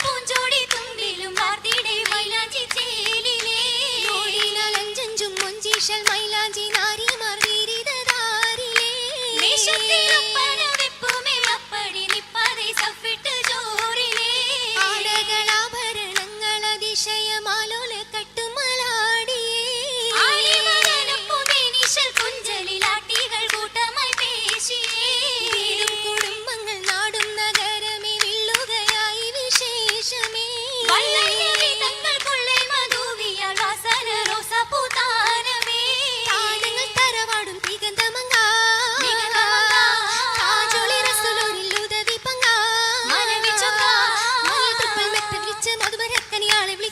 പൂഞ്ചോടി തുമ്പിലും വാർത്തിടെ മൈലാഞ്ചി ചേലിലേ ഓടിനാലഞ്ചഞ്ചും മൊഞ്ചി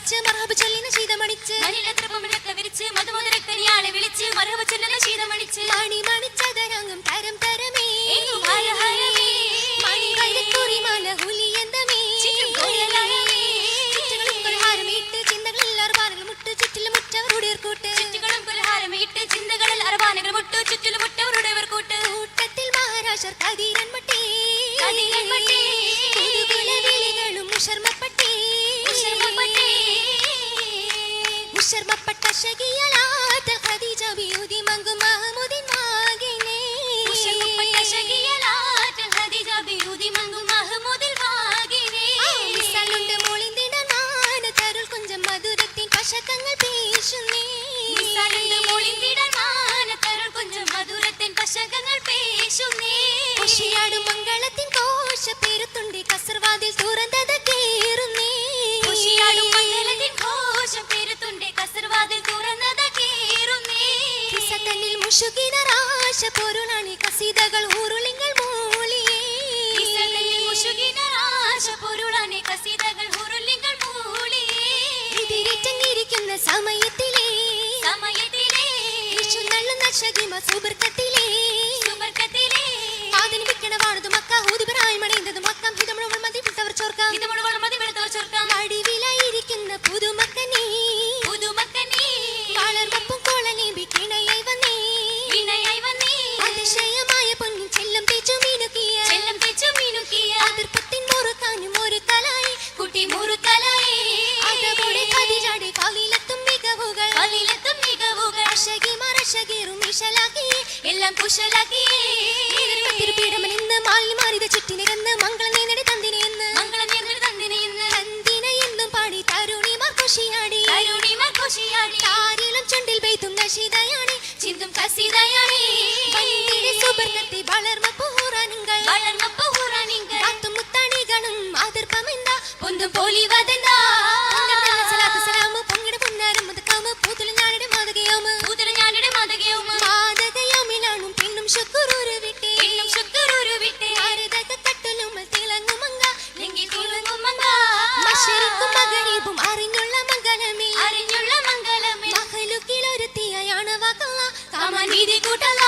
മണിച്ച് മർഹബ ചൊല്ലിന ശീതമണിച്ച് മനിലത്രപ്പമിലൊക്കെ വിരിച്ച് മധുമധുരക്കനിയാളെ വിളിച്ച് മർഹബ ചൊല്ലുന്ന ശീതമണിച്ച് മണി മണിച്ചതരങ്ങും തരം തരമേ മണി വൈരക്കുറി മല ഹുലിയന്തമേ ചുറ്റുകളും കുലഹാരമിട്ട് ചിന്തകളിൽ അർബാനകൾ മുട്ട് ചുറ്റിലും മുറ്റവരുടെ കൂട്ട് ചുറ്റുകളും കുലഹാരമിട്ട് ചിന്തകളിൽ അർബാനകൾ മുട്ട് ചുറ്റിലും മുറ്റവരുടെ കൂട്ട് കൂട്ടത്തിൽ മഹാരാജർ കതിരൻ മട്ടേ شربت شقيالات الخديجة بيودي منقو محمود الماقيني شربت شقيالات الخديجة بيودي منقو محمود الماقيني മിസാലുണ്ട് മോളിന്തിടാൻ തരുൾ കുഞ്ചം മധുരത്തിൻ പശകങ്ങൾ പേശുന്നേ മിസാലുണ്ട് മോളിന്തിടാൻ തരുൾ കുഞ്ചം മധുരത്തിൻ പശകങ്ങൾ പേശുന്നേ ഖുഷിയാടും മംഗളത്തിൻ കോശ പേരുത്തുണ്ടി കസർവാതിൽ തുറന്നത് കേറുന്നേ ഖുഷിയാടും മംഗളത്തിൻ കോശ പേരുത്തുണ്ടി കസർവാതിൽ തുറന്നത് കേറുന്നേ കിസതനിൽ മുഷുകിന രാശ പൊരുളാണി കസീദകൾ ഉരുളിങ്ങൾ മൂളിയേ കിസതനിൽ മുഷുകിന രാശ പൊരുളാണി കസീദകൾ ഉരുളിങ്ങൾ മൂളിയേ ഇതിരിറ്റങ്ങിരിക്കുന്ന സമയത്തിലേ വിഷുന്നള്ളുന്ന ഷഗിമ സുബർക്കത്തിലേ ആദിന് വിക്കണവാണത് മക്ക ഊതിപരായി മണയുന്നത് മക്കാം ഹിതമുഴവൾ മതി വിട്ടവർ ചോർക്കാം വടിവിലായിരിക്കുന്ന പുതുമക്കനേ വളർമപ്പും കോളനേ കിണയായി വന്നേ അതിശയമായ പൊന്നിൻ ചെല്ലം തേച്ചു മീനുക്കിയ അതിർപ്പത്തിൻ മുറുക്കാനും ഒരു കലായി കുട്ടി മുറുക്കലായി അതോടെ ഖദീജയുടെ കാലിലെത്തും മികവുകൾ അശകിമാറശകീറും ഇശലാക്കി എല്ലാം കുശലാക്കി തിരുപീഠമനിന്ന് മാലിന്യ മാറിയത് ചുറ്റി നിരന്ന് മംഗളം നേടി തന്തിനെയെന്ന് തന്തിനെ എന്നും പാടി തരുണിമാർ ഖുഷിയാടി താരിളം ചുണ്ടിൽ പെയ്തും നശീതയാണി ചിന്തും കസീതയാണി സുബർക്കത്തെ വളർമപ്പു ഹുറാനുകൾ കാത്തും മുത്താണികളും ആദർപ്പമെന്താ പൊന്തും പോലി വതെന്താ സലാമു പൊങ്ങിട പൊന്നാരം മുതക്കാമ് പൂതുലും ഞാനിടെ മാതകയോമിലാണും പെണ്ണും ശുക്രൂര് വിട്ടേ കട്ടലും തിളങ്ങുമങ്ക മശരിക്കും മഗരീബും അറിഞ്ഞുള്ള മംഗളമേ മഹലുക്കിലൊരുത്തിയാണ് വാക്കല്ല കാമാൻ വീതി കൂട്ടല്ല